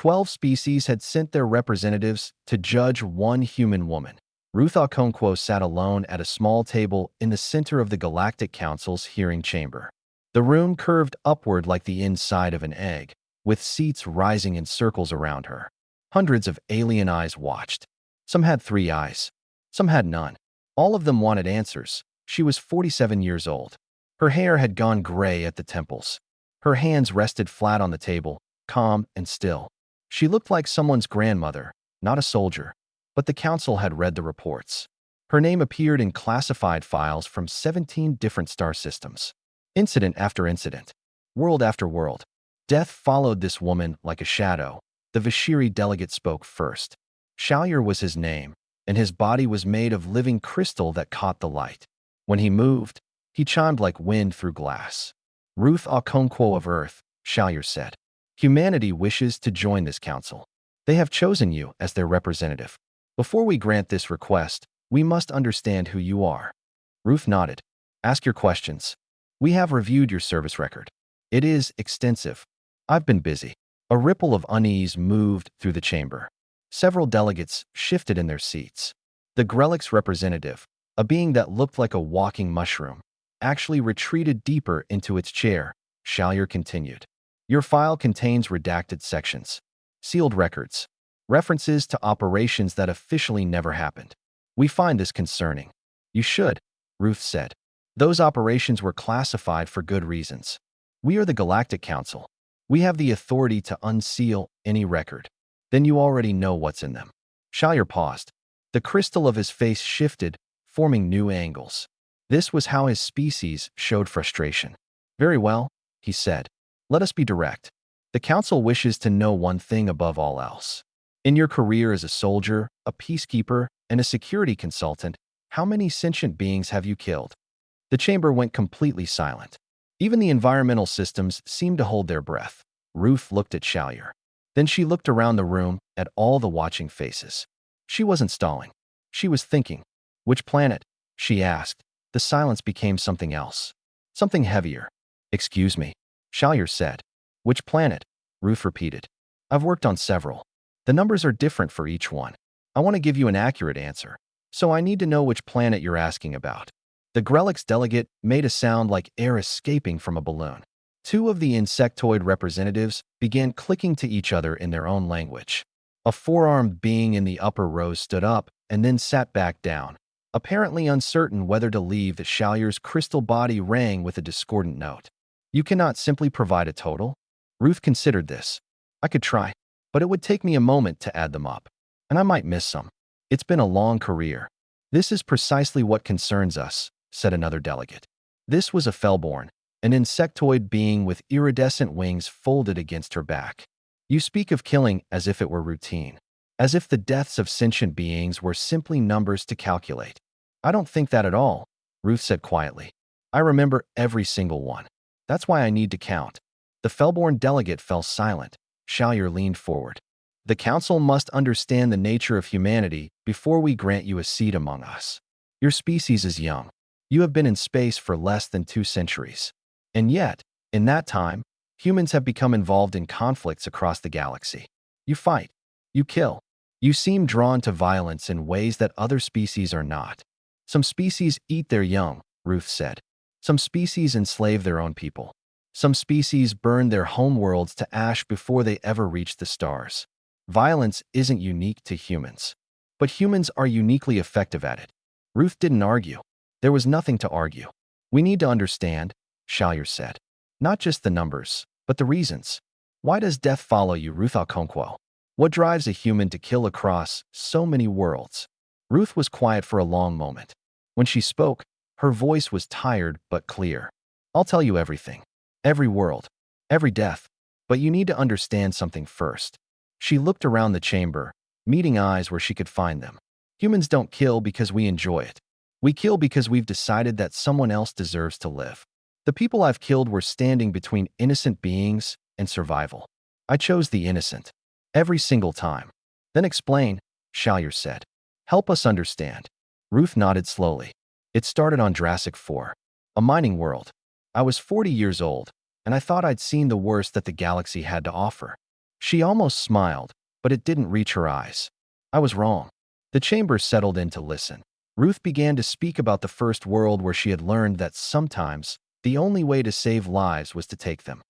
12 species had sent their representatives to judge one human woman. Ruth Okonkwo sat alone at a small table in the center of the Galactic Council's hearing chamber. The room curved upward like the inside of an egg, with seats rising in circles around her. Hundreds of alien eyes watched. Some had 3 eyes. Some had none. All of them wanted answers. She was 47 years old. Her hair had gone gray at the temples. Her hands rested flat on the table, calm and still. She looked like someone's grandmother, not a soldier. But the council had read the reports. Her name appeared in classified files from 17 different star systems. Incident after incident. World after world. Death followed this woman like a shadow. The Vashiri delegate spoke first. Shalyar was his name, and his body was made of living crystal that caught the light. When he moved, he chimed like wind through glass. Ruth Okonkwo of Earth, Shalyar said. Humanity wishes to join this council. They have chosen you as their representative. Before we grant this request, we must understand who you are. Ruth nodded. Ask your questions. We have reviewed your service record. It is extensive. I've been busy. A ripple of unease moved through the chamber. Several delegates shifted in their seats. The Grelix representative, a being that looked like a walking mushroom, actually retreated deeper into its chair. Shalyar continued. Your file contains redacted sections, sealed records, references to operations that officially never happened. We find this concerning. You should, Ruth said. Those operations were classified for good reasons. We are the Galactic Council. We have the authority to unseal any record. Then you already know what's in them. Shalyar paused. The crystal of his face shifted, forming new angles. This was how his species showed frustration. Very well, he said. Let us be direct. The Council wishes to know one thing above all else. In your career as a soldier, a peacekeeper, and a security consultant, how many sentient beings have you killed? The chamber went completely silent. Even the environmental systems seemed to hold their breath. Ruth looked at Shalyar. Then she looked around the room at all the watching faces. She wasn't stalling. She was thinking. Which planet? She asked. The silence became something else. Something heavier. Excuse me, Shalyar said. Which planet? Ruth repeated. I've worked on several. The numbers are different for each one. I want to give you an accurate answer, so I need to know which planet you're asking about. The Grelix delegate made a sound like air escaping from a balloon. 2 of the insectoid representatives began clicking to each other in their own language. A 4-armed being in the upper rows stood up and then sat back down, apparently uncertain whether to leave. The Shalyar's crystal body rang with a discordant note. You cannot simply provide a total? Ruth considered this. I could try, but it would take me a moment to add them up, and I might miss some. It's been a long career. This is precisely what concerns us, said another delegate. This was a Fellborn, an insectoid being with iridescent wings folded against her back. You speak of killing as if it were routine, as if the deaths of sentient beings were simply numbers to calculate. I don't think that at all, Ruth said quietly. I remember every single one. That's why I need to count. The Fellborn delegate fell silent. Shalyar leaned forward. The Council must understand the nature of humanity before we grant you a seat among us. Your species is young. You have been in space for less than 2 centuries. And yet, in that time, humans have become involved in conflicts across the galaxy. You fight. You kill. You seem drawn to violence in ways that other species are not. Some species eat their young, Ruth said. Some species enslave their own people. Some species burn their homeworlds to ash before they ever reach the stars. Violence isn't unique to humans, but humans are uniquely effective at it. Ruth didn't argue. There was nothing to argue. We need to understand, Shalyar said. Not just the numbers, but the reasons. Why does death follow you, Ruth Okonkwo? What drives a human to kill across so many worlds? Ruth was quiet for a long moment. When she spoke, her voice was tired but clear. I'll tell you everything. Every world. Every death. But you need to understand something first. She looked around the chamber, meeting eyes where she could find them. Humans don't kill because we enjoy it. We kill because we've decided that someone else deserves to live. The people I've killed were standing between innocent beings and survival. I chose the innocent. Every single time. Then explain, Shalyar said. Help us understand. Ruth nodded slowly. It started on Jurassic 4, a mining world. I was 40 years old, and I thought I'd seen the worst that the galaxy had to offer. She almost smiled, but it didn't reach her eyes. I was wrong. The chamber settled in to listen. Ruth began to speak about the first world where she had learned that sometimes the only way to save lives was to take them.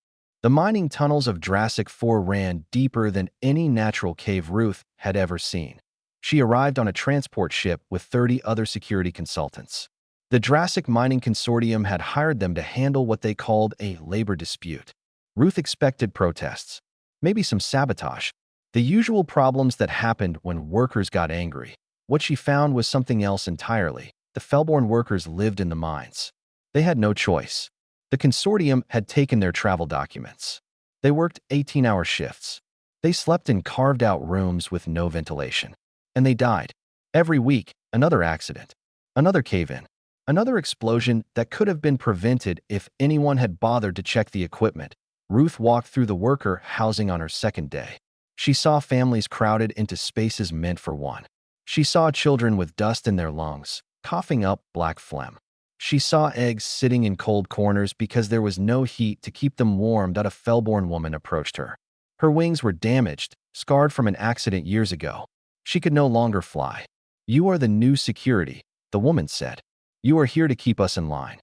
The mining tunnels of Jurassic 4 ran deeper than any natural cave Ruth had ever seen. She arrived on a transport ship with 30 other security consultants. The Jurassic Mining Consortium had hired them to handle what they called a labor dispute. Ruth expected protests, maybe some sabotage, the usual problems that happened when workers got angry. What she found was something else entirely. The Felborn workers lived in the mines. They had no choice. The consortium had taken their travel documents. They worked 18-hour shifts. They slept in carved-out rooms with no ventilation. And they died. Every week, another accident, another cave-in, another explosion that could have been prevented if anyone had bothered to check the equipment. Ruth walked through the worker housing on her second day. She saw families crowded into spaces meant for one. She saw children with dust in their lungs, coughing up black phlegm. She saw eggs sitting in cold corners because there was no heat to keep them warm. A Felborn woman approached her. Her wings were damaged, scarred from an accident years ago. She could no longer fly. "You are the new security," the woman said. "You are here to keep us in line."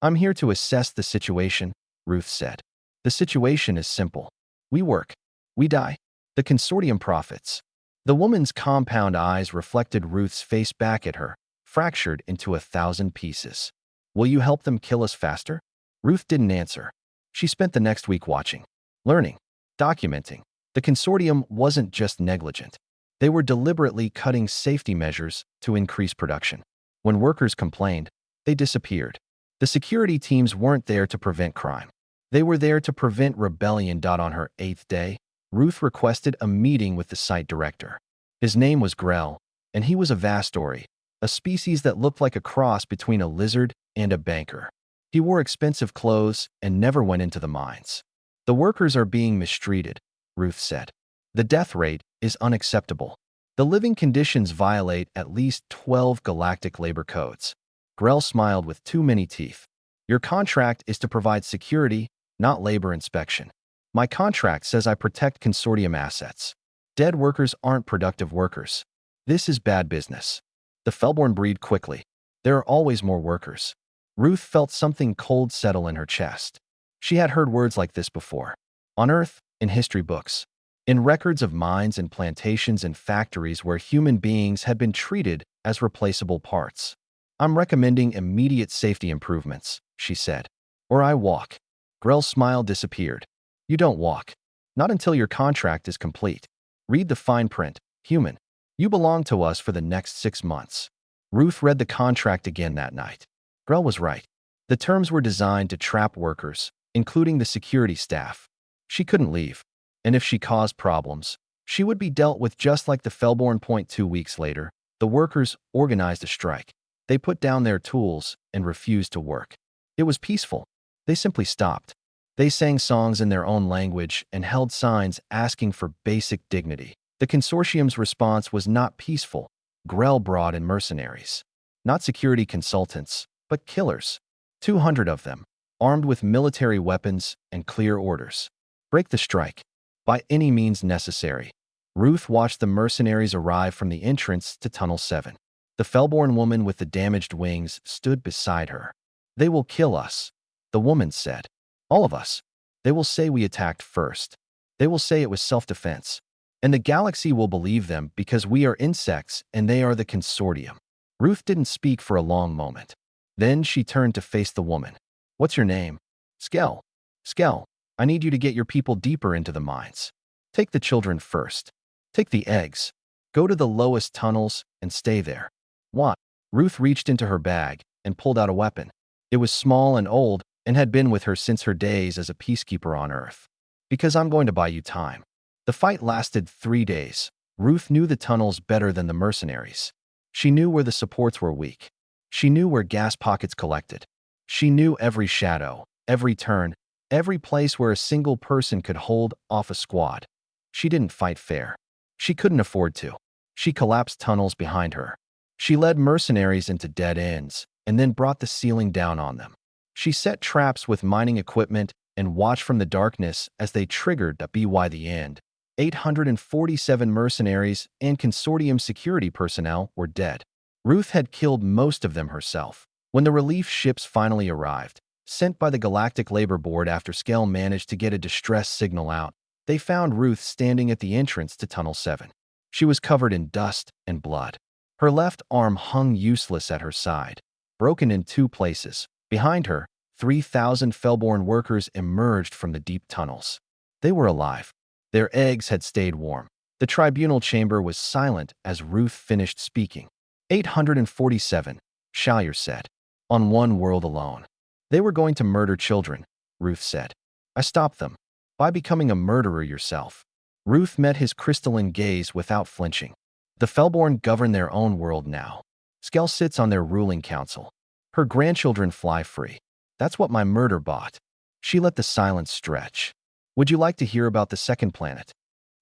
"I'm here to assess the situation," Ruth said. "The situation is simple. We work. We die. The consortium profits." The woman's compound eyes reflected Ruth's face back at her, fractured into 1,000 pieces. "Will you help them kill us faster?" Ruth didn't answer. She spent the next week watching, learning, documenting. The consortium wasn't just negligent. They were deliberately cutting safety measures to increase production. When workers complained, they disappeared. The security teams weren't there to prevent crime. They were there to prevent rebellion. On her 8th day, Ruth requested a meeting with the site director. His name was Grell, and he was a Vastory, a species that looked like a cross between a lizard and a banker. He wore expensive clothes and never went into the mines. "The workers are being mistreated," Ruth said. "The death rate is unacceptable. The living conditions violate at least 12 galactic labor codes." Grell smiled with too many teeth. "Your contract is to provide security, not labor inspection. My contract says I protect consortium assets. Dead workers aren't productive workers. This is bad business." The Felborn breathed quickly. There are always more workers. Ruth felt something cold settle in her chest. She had heard words like this before. On Earth, in history books, in records of mines and plantations and factories where human beings had been treated as replaceable parts. "I'm recommending immediate safety improvements," she said. "Or I walk." Grell's smile disappeared. "You don't walk. Not until your contract is complete. Read the fine print, human. You belong to us for the next 6 months." Ruth read the contract again that night. Grell was right. The terms were designed to trap workers, including the security staff. She couldn't leave. And if she caused problems, she would be dealt with just like the Felborn. 2 weeks later, the workers organized a strike. They put down their tools and refused to work. It was peaceful. They simply stopped. They sang songs in their own language and held signs asking for basic dignity. The consortium's response was not peaceful. Grell brought in mercenaries. Not security consultants, but killers. 200 of them, armed with military weapons and clear orders. "Break the strike. By any means necessary." Ruth watched the mercenaries arrive from the entrance to Tunnel 7. The Felborn woman with the damaged wings stood beside her. "They will kill us," the woman said. "All of us. They will say we attacked first. They will say it was self-defense. And the galaxy will believe them because we are insects and they are the consortium." Ruth didn't speak for a long moment. Then she turned to face the woman. "What's your name?" "Skell." "Skell, I need you to get your people deeper into the mines. Take the children first. Take the eggs. Go to the lowest tunnels and stay there." "What?" Ruth reached into her bag and pulled out a weapon. It was small and old and had been with her since her days as a peacekeeper on Earth. "Because I'm going to buy you time." The fight lasted 3 days. Ruth knew the tunnels better than the mercenaries. She knew where the supports were weak. She knew where gas pockets collected. She knew every shadow, every turn, every place where a single person could hold off a squad. She didn't fight fair. She couldn't afford to. She collapsed tunnels behind her. She led mercenaries into dead ends and then brought the ceiling down on them. She set traps with mining equipment and watched from the darkness as they triggered the end. 847 mercenaries and consortium security personnel were dead. Ruth had killed most of them herself. When the relief ships finally arrived, sent by the Galactic Labor Board after Skell managed to get a distress signal out, they found Ruth standing at the entrance to Tunnel 7. She was covered in dust and blood. Her left arm hung useless at her side, broken in 2 places. Behind her, 3,000 Fellborn workers emerged from the deep tunnels. They were alive. Their eggs had stayed warm. The tribunal chamber was silent as Ruth finished speaking. 847, Shallyer said. On one world alone. They were going to murder children, Ruth said. I stopped them. By becoming a murderer yourself. Ruth met his crystalline gaze without flinching. The Fellborn govern their own world now. Skell sits on their ruling council. Her grandchildren fly free. That's what my murder bought. She let the silence stretch. Would you like to hear about the second planet?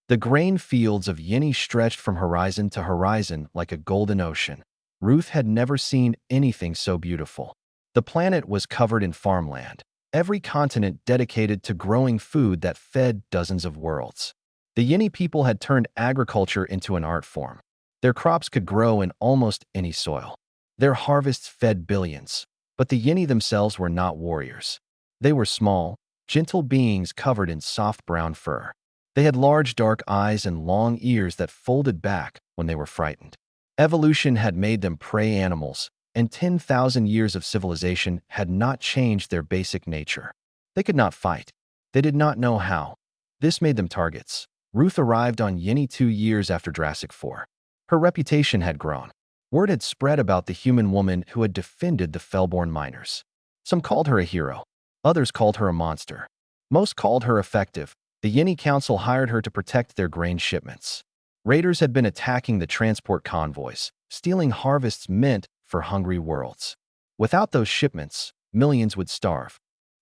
The grain fields of Yini stretched from horizon to horizon like a golden ocean. Ruth had never seen anything so beautiful. The planet was covered in farmland, every continent dedicated to growing food that fed dozens of worlds. The Yini people had turned agriculture into an art form. Their crops could grow in almost any soil. Their harvests fed billions. But the Yini themselves were not warriors. They were small, gentle beings covered in soft brown fur. They had large dark eyes and long ears that folded back when they were frightened. Evolution had made them prey animals, and 10,000 years of civilization had not changed their basic nature. They could not fight. They did not know how. This made them targets. Ruth arrived on Yini 2 years after Jurassic 4. Her reputation had grown. Word had spread about the human woman who had defended the Fellborn miners. Some called her a hero. Others called her a monster. Most called her effective. The Yini Council hired her to protect their grain shipments. Raiders had been attacking the transport convoys, stealing harvests meant for hungry worlds. Without those shipments, millions would starve.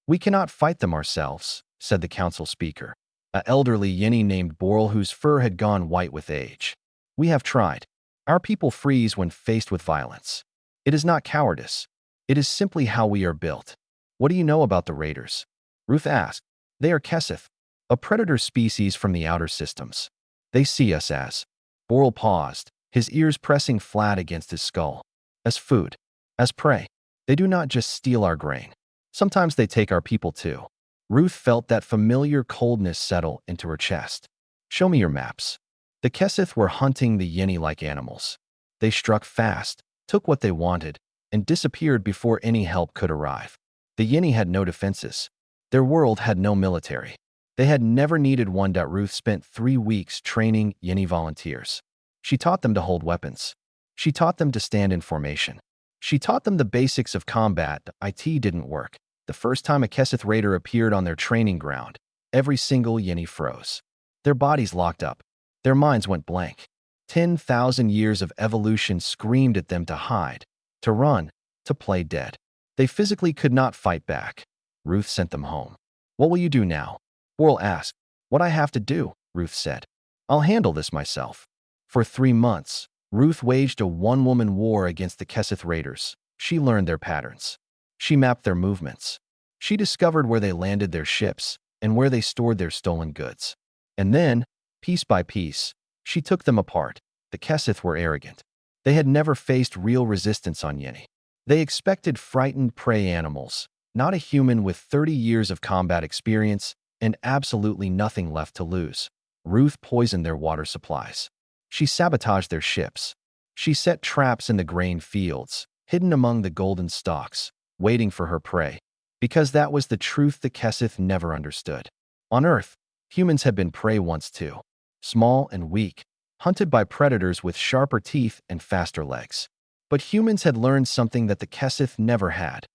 We cannot fight them ourselves, said the council speaker, an elderly Yini named Boral whose fur had gone white with age. We have tried. Our people freeze when faced with violence. It is not cowardice. It is simply how we are built. What do you know about the raiders? Ruth asked. They are Keseth, a predator species from the outer systems. They see us as. Boral paused, his ears pressing flat against his skull. As food. As prey. They do not just steal our grain. Sometimes they take our people too. Ruth felt that familiar coldness settle into her chest. Show me your maps. The Keseth were hunting the Yini like animals. They struck fast, took what they wanted, and disappeared before any help could arrive. The Yini had no defenses. Their world had no military. They had never needed one. Ruth spent 3 weeks training Yini volunteers. She taught them to hold weapons. She taught them to stand in formation. She taught them the basics of combat. IT didn't work. The first time a Keseth raider appeared on their training ground, every single Yini froze. Their bodies locked up. Their minds went blank. 10,000 years of evolution screamed at them to hide, to run, to play dead. They physically could not fight back. Ruth sent them home. What will you do now? Boral asked. What I have to do, Ruth said. I'll handle this myself. For 3 months, Ruth waged a one-woman war against the Keseth raiders. She learned their patterns. She mapped their movements. She discovered where they landed their ships and where they stored their stolen goods. And then, piece by piece, she took them apart. The Keseth were arrogant. They had never faced real resistance on Yini. They expected frightened prey animals, not a human with 30 years of combat experience and absolutely nothing left to lose. Ruth poisoned their water supplies. She sabotaged their ships. She set traps in the grain fields, hidden among the golden stalks, waiting for her prey. Because that was the truth the Keseth never understood. On Earth, humans had been prey once too. Small and weak, hunted by predators with sharper teeth and faster legs. But humans had learned something that the Keseth never had.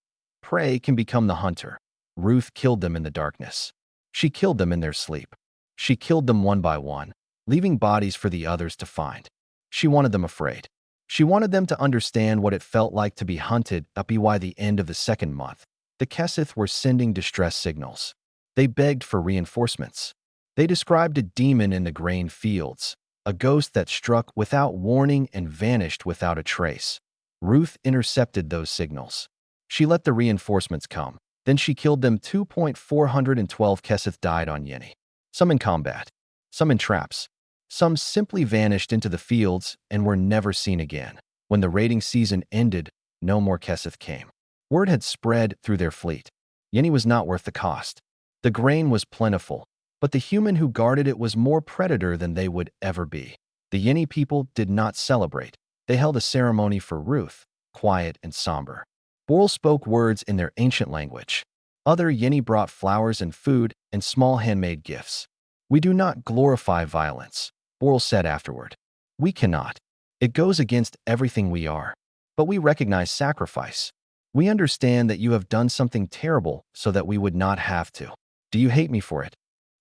Prey can become the hunter. Ruth killed them in the darkness. She killed them in their sleep. She killed them one by one, leaving bodies for the others to find. She wanted them afraid. She wanted them to understand what it felt like to be hunted. By the end of the 2nd month, the Keseth were sending distress signals. They begged for reinforcements. They described a demon in the grain fields, a ghost that struck without warning and vanished without a trace. Ruth intercepted those signals. She let the reinforcements come. Then she killed them. 2,412 Keseth died on Yini. Some in combat, some in traps. Some simply vanished into the fields and were never seen again. When the raiding season ended, no more Kesseth came. Word had spread through their fleet. Yenny was not worth the cost. The grain was plentiful, but the human who guarded it was more predator than they would ever be. The Yenny people did not celebrate. They held a ceremony for Ruth, quiet and somber. Boral spoke words in their ancient language. Other Yenny brought flowers and food and small handmade gifts. "We do not glorify violence," Boral said afterward. "We cannot. It goes against everything we are. But we recognize sacrifice. We understand that you have done something terrible so that we would not have to. Do you hate me for it?"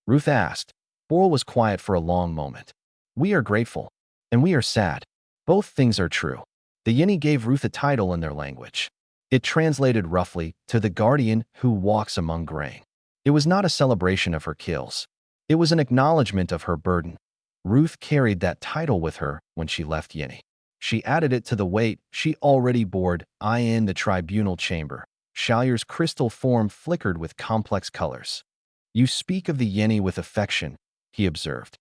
Ruth asked. Boral was quiet for a long moment. "We are grateful, and we are sad. Both things are true." The Yenny gave Ruth a title in their language. It translated roughly to the guardian who walks among grain. It was not a celebration of her kills. It was an acknowledgement of her burden. Ruth carried that title with her when she left Yenny. She added it to the weight she already bore in the tribunal chamber. Shalyer's crystal form flickered with complex colors. "You speak of the Yenny with affection," he observed.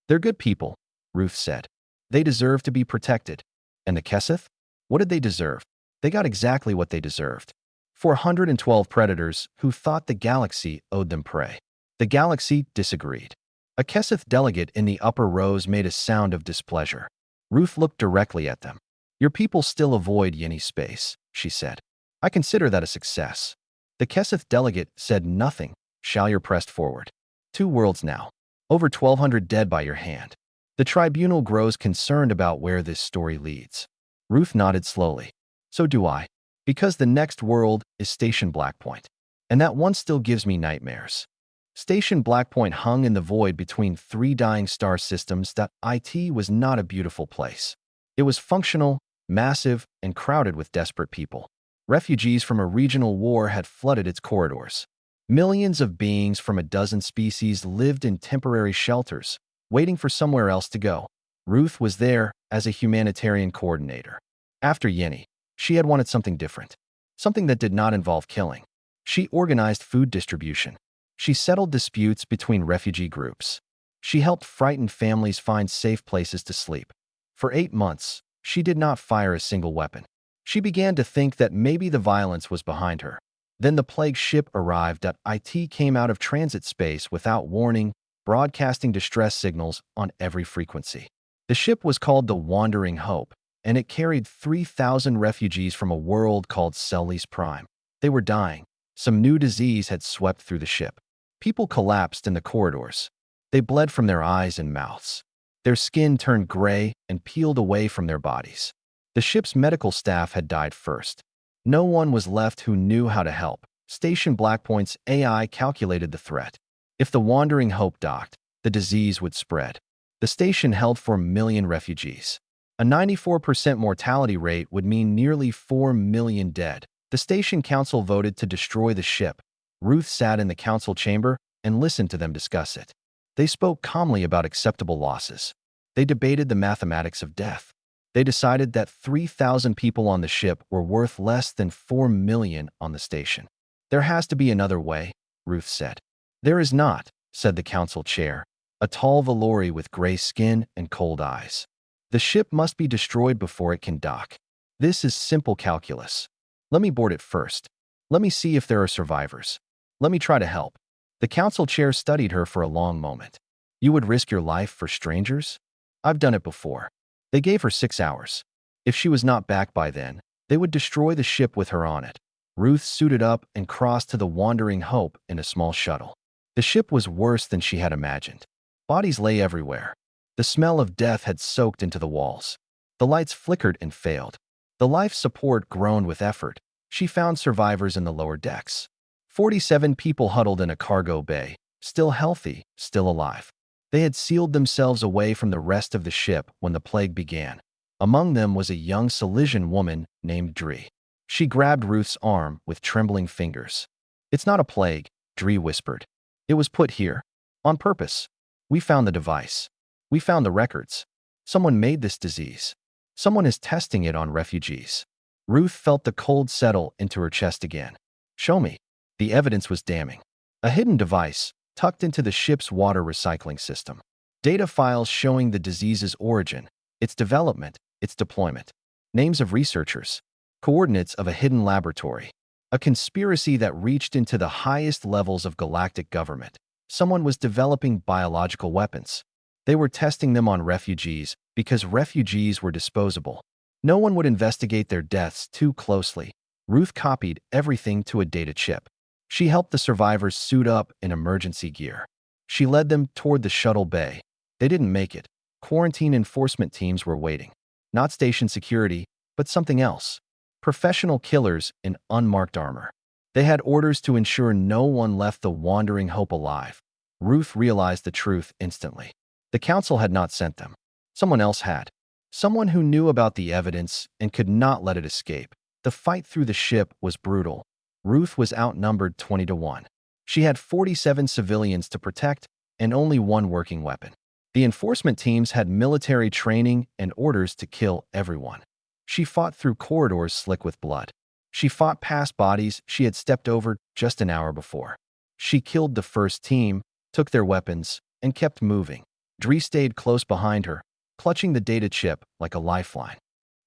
"They're good people," Ruth said. "They deserve to be protected." And the Kesseth? What did they deserve? They got exactly what they deserved. 412 predators who thought the galaxy owed them prey. The galaxy disagreed. A Kesseth delegate in the upper rows made a sound of displeasure. Ruth looked directly at them. "Your people still avoid Yenny space," she said. "I consider that a success." The Kesseth delegate said nothing. Shalyer pressed forward. "2 worlds now. Over 1,200 dead by your hand. The tribunal grows concerned about where this story leads." Ruth nodded slowly. "So do I. Because the next world is Station Blackpoint. And that one still gives me nightmares." Station Blackpoint hung in the void between 3 dying star systems. It was not a beautiful place. It was functional, massive, and crowded with desperate people. Refugees from a regional war had flooded its corridors. Millions of beings from a dozen species lived in temporary shelters, waiting for somewhere else to go. Ruth was there as a humanitarian coordinator. After Yenny, she had wanted something different, something that did not involve killing. She organized food distribution. She settled disputes between refugee groups. She helped frightened families find safe places to sleep. For 8 months, she did not fire a single weapon. She began to think that maybe the violence was behind her. Then the plague ship arrived. It came out of transit space without warning, broadcasting distress signals on every frequency. The ship was called the Wandering Hope, and it carried 3,000 refugees from a world called Sellis Prime. They were dying. Some new disease had swept through the ship. People collapsed in the corridors. They bled from their eyes and mouths. Their skin turned gray and peeled away from their bodies. The ship's medical staff had died first. No one was left who knew how to help. Station Blackpoint's AI calculated the threat. If the Wandering Hope docked, the disease would spread. The station held 4 million refugees. A 94% mortality rate would mean nearly 4 million dead. The station council voted to destroy the ship. Ruth sat in the council chamber and listened to them discuss it. They spoke calmly about acceptable losses. They debated the mathematics of death. They decided that 3,000 people on the ship were worth less than 4 million on the station. "There has to be another way," Ruth said. "There is not," said the council chair, a tall Valori with gray skin and cold eyes. "The ship must be destroyed before it can dock. This is simple calculus. Let me board it first. Let me see if there are survivors. Let me try to help." The council chair studied her for a long moment. "You would risk your life for strangers?" "I've done it before." They gave her 6 hours. If she was not back by then, they would destroy the ship with her on it. Ruth suited up and crossed to the Wandering Hope in a small shuttle. The ship was worse than she had imagined. Bodies lay everywhere. The smell of death had soaked into the walls. The lights flickered and failed. The life support groaned with effort. She found survivors in the lower decks. 47 people huddled in a cargo bay, still healthy, still alive. They had sealed themselves away from the rest of the ship when the plague began. Among them was a young Silesian woman named Dree. She grabbed Ruth's arm with trembling fingers. "It's not a plague," Dree whispered. "It was put here. On purpose. We found the device. We found the records. Someone made this disease. Someone is testing it on refugees." Ruth felt the cold settle into her chest again. "Show me." The evidence was damning. A hidden device, tucked into the ship's water recycling system. Data files showing the disease's origin, its development, its deployment. Names of researchers. Coordinates of a hidden laboratory. A conspiracy that reached into the highest levels of galactic government. Someone was developing biological weapons. They were testing them on refugees because refugees were disposable. No one would investigate their deaths too closely. Ruth copied everything to a data chip. She helped the survivors suit up in emergency gear. She led them toward the shuttle bay. They didn't make it. Quarantine enforcement teams were waiting. Not station security, but something else. Professional killers in unmarked armor. They had orders to ensure no one left the wandering hope alive. Ruth realized the truth instantly. The council had not sent them. Someone else had. Someone who knew about the evidence and could not let it escape. The fight through the ship was brutal. Ruth was outnumbered 20-1. She had 47 civilians to protect and only one working weapon. The enforcement teams had military training and orders to kill everyone. She fought through corridors slick with blood. She fought past bodies she had stepped over just an hour before. She killed the first team, took their weapons, and kept moving. Dree stayed close behind her, clutching the data chip like a lifeline.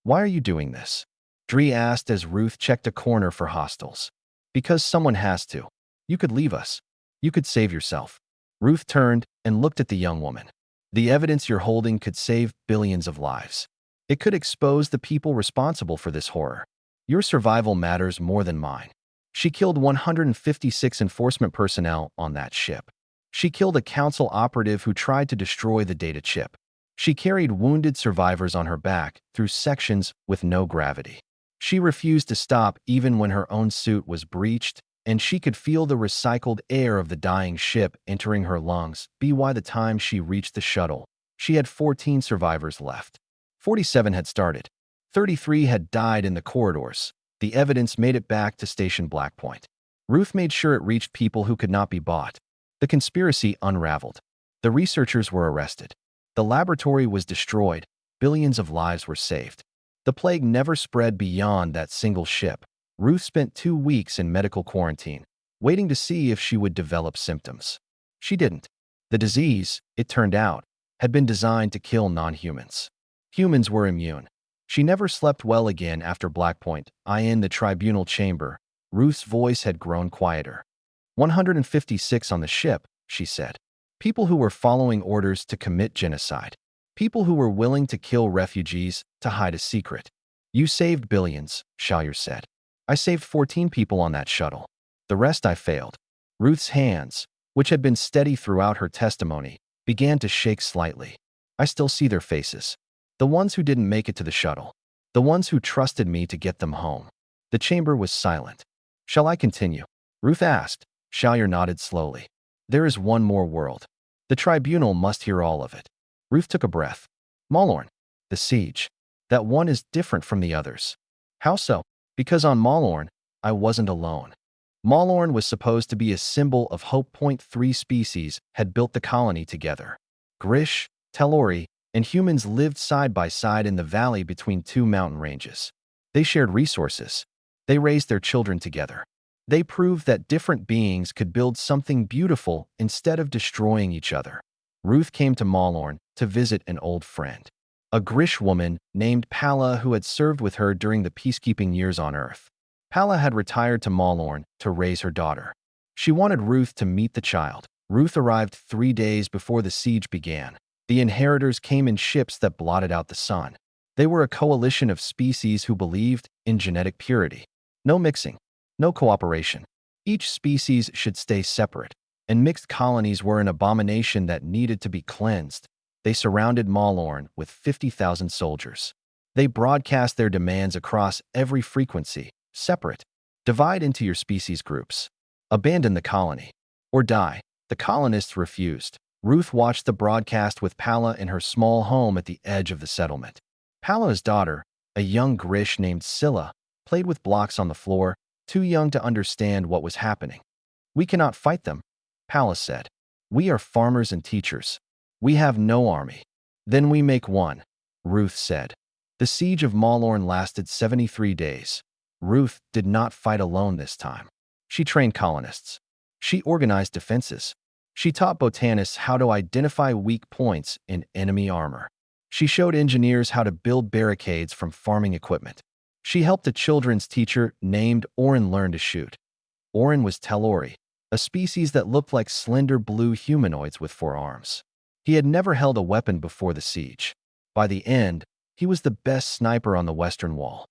"Why are you doing this?" Dree asked as Ruth checked a corner for hostiles. "Because someone has to. You could leave us. You could save yourself." Ruth turned and looked at the young woman. "The evidence you're holding could save billions of lives. It could expose the people responsible for this horror. Your survival matters more than mine." She killed 156 enforcement personnel on that ship. She killed a council operative who tried to destroy the data chip. She carried wounded survivors on her back through sections with no gravity. She refused to stop even when her own suit was breached, and she could feel the recycled air of the dying ship entering her lungs. By the time she reached the shuttle, she had 14 survivors left. 47 had started. 33 had died in the corridors. The evidence made it back to Station Blackpoint. Ruth made sure it reached people who could not be bought. The conspiracy unraveled. The researchers were arrested. The laboratory was destroyed. Billions of lives were saved. The plague never spread beyond that single ship. Ruth spent 2 weeks in medical quarantine, waiting to see if she would develop symptoms. She didn't. The disease, it turned out, had been designed to kill non-humans. Humans were immune. She never slept well again after Blackpoint. In the tribunal chamber, Ruth's voice had grown quieter. 156 on the ship, she said. People who were following orders to commit genocide. People who were willing to kill refugees to hide a secret. "You saved billions," Shalier said. "I saved 14 people on that shuttle. The rest I failed." Ruth's hands, which had been steady throughout her testimony, began to shake slightly. "I still see their faces. The ones who didn't make it to the shuttle. The ones who trusted me to get them home." The chamber was silent. "Shall I continue?" Ruth asked. Shalier nodded slowly. "There is one more world. The tribunal must hear all of it." Ruth took a breath. "Malorn. The siege. That one is different from the others." "How so?" "Because on Malorn, I wasn't alone. Malorn was supposed to be a symbol of hope. 3 species had built the colony together. Grish, Telluri, and humans lived side by side in the valley between 2 mountain ranges. They shared resources. They raised their children together. They proved that different beings could build something beautiful instead of destroying each other." Ruth came to Malorn to visit an old friend. A Grish woman named Pala who had served with her during the peacekeeping years on Earth. Pala had retired to Malorn to raise her daughter. She wanted Ruth to meet the child. Ruth arrived 3 days before the siege began. The inheritors came in ships that blotted out the sun. They were a coalition of species who believed in genetic purity. No mixing, no cooperation. Each species should stay separate, and mixed colonies were an abomination that needed to be cleansed. They surrounded Malorn with 50,000 soldiers. They broadcast their demands across every frequency. Separate. Divide into your species groups. Abandon the colony. Or die. The colonists refused. Ruth watched the broadcast with Pala in her small home at the edge of the settlement. Pala's daughter, a young Grish named Scylla, played with blocks on the floor, too young to understand what was happening. "We cannot fight them," Pala said. "We are farmers and teachers. We have no army." "Then we make one," Ruth said. The siege of Malorn lasted 73 days. Ruth did not fight alone this time. She trained colonists. She organized defenses. She taught botanists how to identify weak points in enemy armor. She showed engineers how to build barricades from farming equipment. She helped a children's teacher named Orin learn to shoot. Orin was Telluri, a species that looked like slender blue humanoids with 4 arms. He had never held a weapon before the siege. By the end, he was the best sniper on the western wall.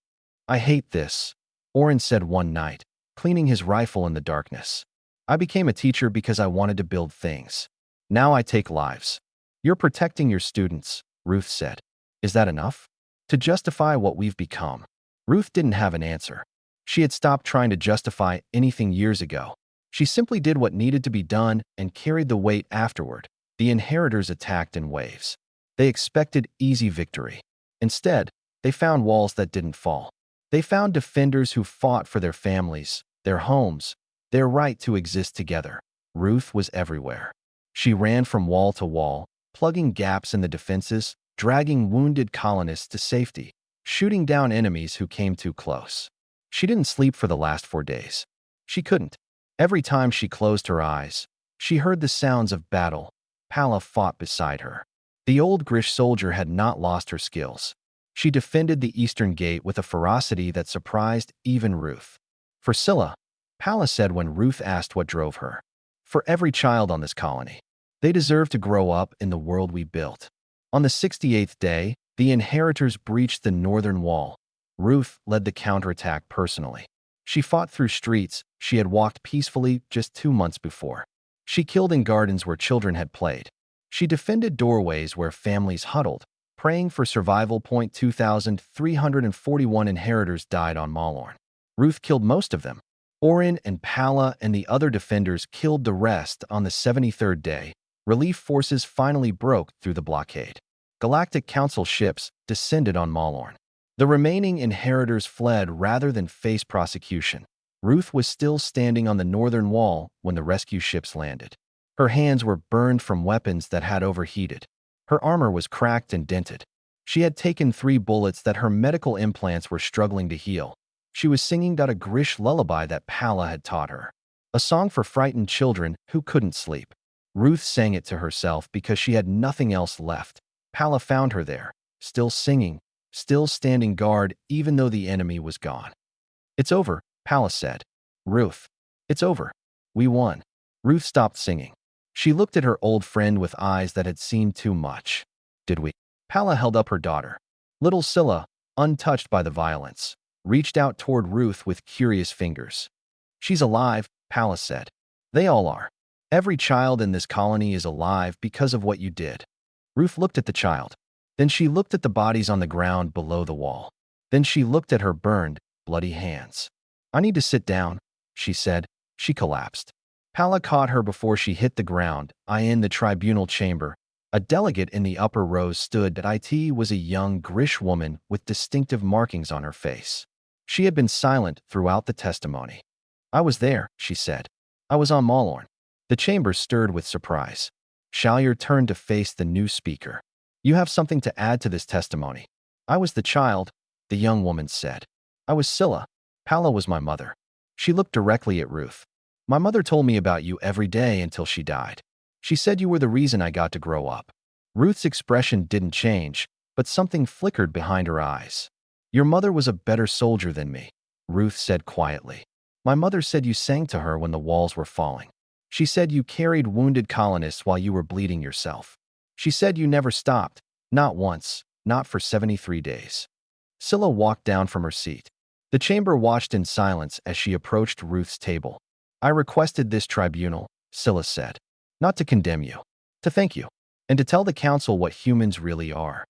"I hate this," Orin said one night, cleaning his rifle in the darkness. "I became a teacher because I wanted to build things. Now I take lives." "You're protecting your students," Ruth said. "Is that enough to justify what we've become?" Ruth didn't have an answer. She had stopped trying to justify anything years ago. She simply did what needed to be done and carried the weight afterward. The inheritors attacked in waves. They expected easy victory. Instead, they found walls that didn't fall. They found defenders who fought for their families, their homes, their right to exist together. Ruth was everywhere. She ran from wall to wall, plugging gaps in the defenses, dragging wounded colonists to safety, shooting down enemies who came too close. She didn't sleep for the last 4 days. She couldn't. Every time she closed her eyes, she heard the sounds of battle. Palla fought beside her. The old Grish soldier had not lost her skills. She defended the eastern gate with a ferocity that surprised even Ruth. "For Scylla," Palla said when Ruth asked what drove her. "For every child on this colony. They deserve to grow up in the world we built." On the 68th day, the inheritors breached the northern wall. Ruth led the counterattack personally. She fought through streets she had walked peacefully just 2 months before. She killed in gardens where children had played. She defended doorways where families huddled, praying for survival. 2,341 inheritors died on Malorn. Ruth killed most of them. Orin and Palla and the other defenders killed the rest. On the 73rd day, relief forces finally broke through the blockade. Galactic Council ships descended on Malorn. The remaining inheritors fled rather than face prosecution. Ruth was still standing on the northern wall when the rescue ships landed. Her hands were burned from weapons that had overheated. Her armor was cracked and dented. She had taken 3 bullets that her medical implants were struggling to heal. She was singing a Grish lullaby that Palla had taught her, a song for frightened children who couldn't sleep. Ruth sang it to herself because she had nothing else left. Palla found her there, still singing, still standing guard even though the enemy was gone. "It's over," Palla said. "Ruth, it's over. We won." Ruth stopped singing. She looked at her old friend with eyes that had seen too much. "Did we?" Palla held up her daughter. Little Scylla, untouched by the violence, reached out toward Ruth with curious fingers. "She's alive," Palla said. "They all are. Every child in this colony is alive because of what you did." Ruth looked at the child. Then she looked at the bodies on the ground below the wall. Then she looked at her burned, bloody hands. "I need to sit down," she said. She collapsed. Palla caught her before she hit the ground. In the tribunal chamber, a delegate in the upper rows stood. It was a young Grish woman with distinctive markings on her face. She had been silent throughout the testimony. "I was there," she said. "I was on Malorn." The chamber stirred with surprise. Shalyar turned to face the new speaker. "You have something to add to this testimony." "I was the child," the young woman said. "I was Scylla. Palla was my mother." She looked directly at Ruth. "My mother told me about you every day until she died. She said you were the reason I got to grow up." Ruth's expression didn't change, but something flickered behind her eyes. "Your mother was a better soldier than me," Ruth said quietly. "My mother said you sang to her when the walls were falling. She said you carried wounded colonists while you were bleeding yourself. She said you never stopped, not once, not for 73 days. Scylla walked down from her seat. The chamber watched in silence as she approached Ruth's table. "I requested this tribunal," Scylla said, "not to condemn you, to thank you, and to tell the council what humans really are."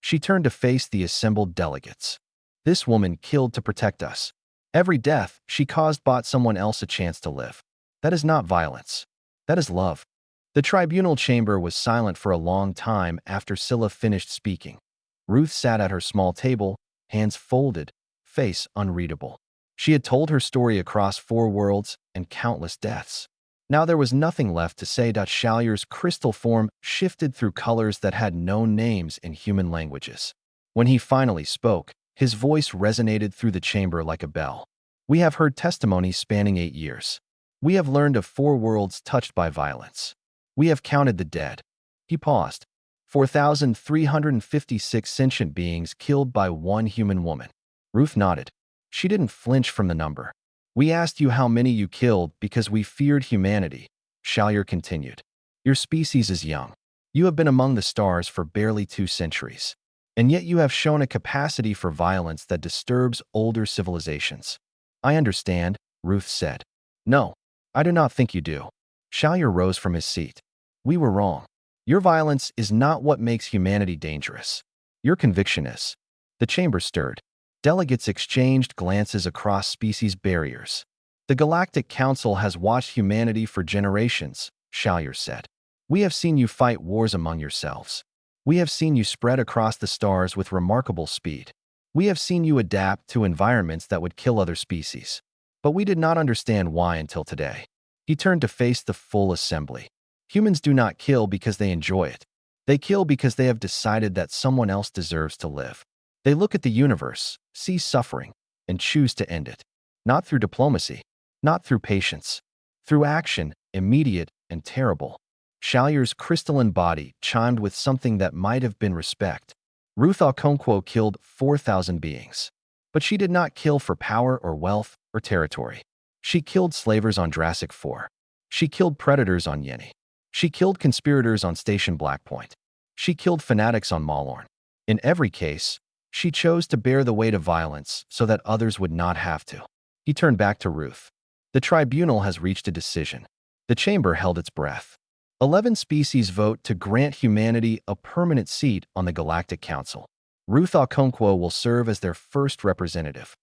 She turned to face the assembled delegates. "This woman killed to protect us. Every death she caused bought someone else a chance to live. That is not violence. That is love." The tribunal chamber was silent for a long time after Scylla finished speaking. Ruth sat at her small table, hands folded, face unreadable. She had told her story across 4 worlds and countless deaths. Now there was nothing left to say. Shalyar's crystal form shifted through colors that had no names in human languages. When he finally spoke, his voice resonated through the chamber like a bell. "We have heard testimonies spanning 8 years. We have learned of 4 worlds touched by violence. We have counted the dead. He paused. 4,356 sentient beings killed by one human woman. Ruth nodded. She didn't flinch from the number. We asked you how many you killed because we feared humanity, Shalier continued. Your species is young. You have been among the stars for barely 2 centuries. And yet you have shown a capacity for violence that disturbs older civilizations. I understand, Ruth said. No, I do not think you do. Shalier rose from his seat. We were wrong. Your violence is not what makes humanity dangerous. Your conviction is. The chamber stirred. Delegates exchanged glances across species barriers. The Galactic Council has watched humanity for generations, Shalier said. We have seen you fight wars among yourselves. We have seen you spread across the stars with remarkable speed. We have seen you adapt to environments that would kill other species. But we did not understand why until today. He turned to face the full assembly. Humans do not kill because they enjoy it. They kill because they have decided that someone else deserves to live. They look at the universe, see suffering, and choose to end it. Not through diplomacy, not through patience. Through action, immediate and terrible. Shalier's crystalline body chimed with something that might have been respect. Ruth Okonkwo killed 4,000 beings. But she did not kill for power or wealth or territory. She killed slavers on Jurassic 4. She killed predators on Yeni. She killed conspirators on Station Blackpoint. She killed fanatics on Malorn. In every case, she chose to bear the weight of violence so that others would not have to. He turned back to Ruth. The tribunal has reached a decision. The chamber held its breath. 11 species vote to grant humanity a permanent seat on the Galactic Council. Ruth Okonkwo will serve as their first representative.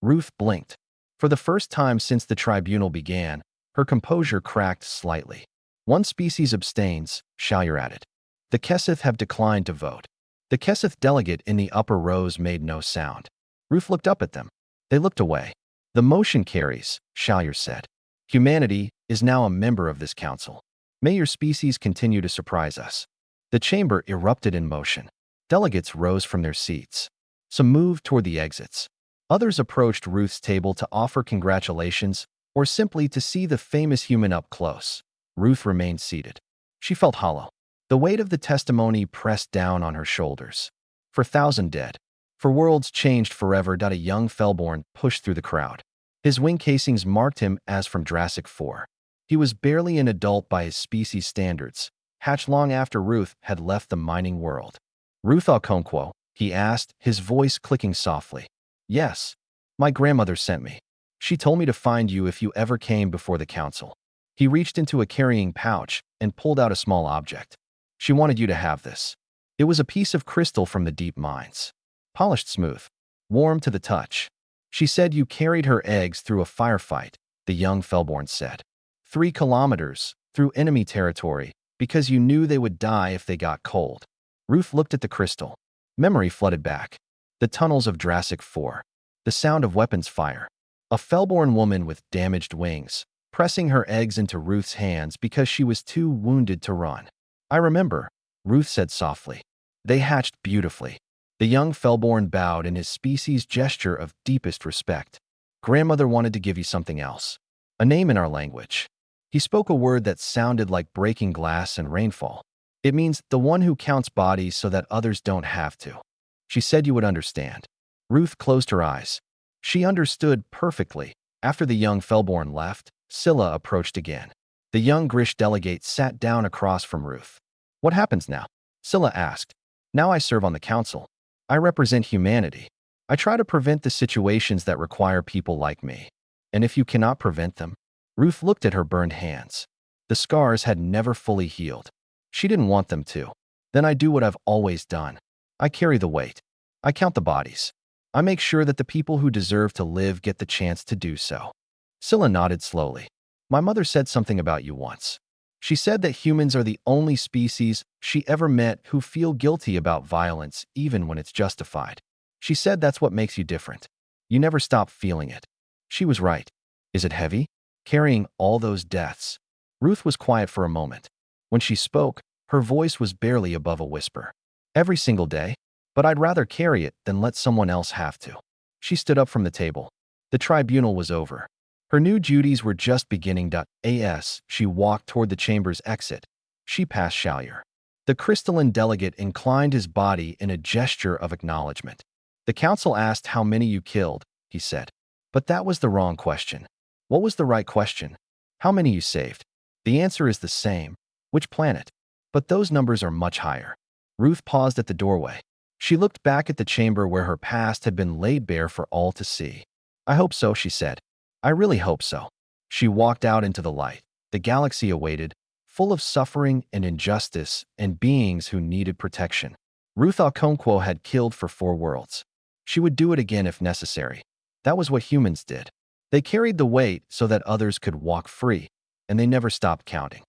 Ruth blinked. For the first time since the tribunal began, her composure cracked slightly. 1 species abstains, Shalier added. The Keseth have declined to vote. The Keseth delegate in the upper rows made no sound. Ruth looked up at them. They looked away. The motion carries, Shalier said. Humanity is now a member of this council. May your species continue to surprise us. The chamber erupted in motion. Delegates rose from their seats. Some moved toward the exits. Others approached Ruth's table to offer congratulations or simply to see the famous human up close. Ruth remained seated. She felt hollow. The weight of the testimony pressed down on her shoulders. For 1,000 dead. For worlds changed forever. A young Fellborn pushed through the crowd. His wing casings marked him as from Jurassic 4. He was barely an adult by his species standards, hatched long after Ruth had left the mining world. Ruth Okonkwo, he asked, his voice clicking softly. Yes. My grandmother sent me. She told me to find you if you ever came before the council. He reached into a carrying pouch and pulled out a small object. She wanted you to have this. It was a piece of crystal from the deep mines. Polished smooth. Warm to the touch. She said you carried her eggs through a firefight, the young Fellborn said. 3 kilometers, through enemy territory, because you knew they would die if they got cold. Ruth looked at the crystal. Memory flooded back. The tunnels of Jurassic 4. The sound of weapons fire. A Fellborn woman with damaged wings, pressing her eggs into Ruth's hands because she was too wounded to run. I remember, Ruth said softly. They hatched beautifully. The young Fellborn bowed in his species' gesture of deepest respect. Grandmother wanted to give you something else. A name in our language. He spoke a word that sounded like breaking glass and rainfall. It means the one who counts bodies so that others don't have to. She said you would understand. Ruth closed her eyes. She understood perfectly. After the young Fellborn left, Scylla approached again. The young Grish delegate sat down across from Ruth. What happens now? Scylla asked. Now I serve on the council. I represent humanity. I try to prevent the situations that require people like me. And if you cannot prevent them? Ruth looked at her burned hands. The scars had never fully healed. She didn't want them to. Then I do what I've always done. I carry the weight. I count the bodies. I make sure that the people who deserve to live get the chance to do so. Scylla nodded slowly. My mother said something about you once. She said that humans are the only species she ever met who feel guilty about violence even when it's justified. She said that's what makes you different. You never stop feeling it. She was right. Is it heavy? Carrying all those deaths? Ruth was quiet for a moment. When she spoke, her voice was barely above a whisper. Every single day, but I'd rather carry it than let someone else have to. She stood up from the table. The tribunal was over. Her new duties were just beginning. As she walked toward the chamber's exit, She passed Shalier. The crystalline delegate inclined his body in a gesture of acknowledgement. The council asked how many you killed, he said. But that was the wrong question. What was the right question? How many you saved? The answer is the same. Which planet? But those numbers are much higher. Ruth paused at the doorway. She looked back at the chamber where her past had been laid bare for all to see. I hope so, she said. I really hope so. She walked out into the light. The galaxy awaited, full of suffering and injustice and beings who needed protection. Ruth Okonkwo had killed for 4 worlds. She would do it again if necessary. That was what humans did. They carried the weight so that others could walk free, and they never stopped counting.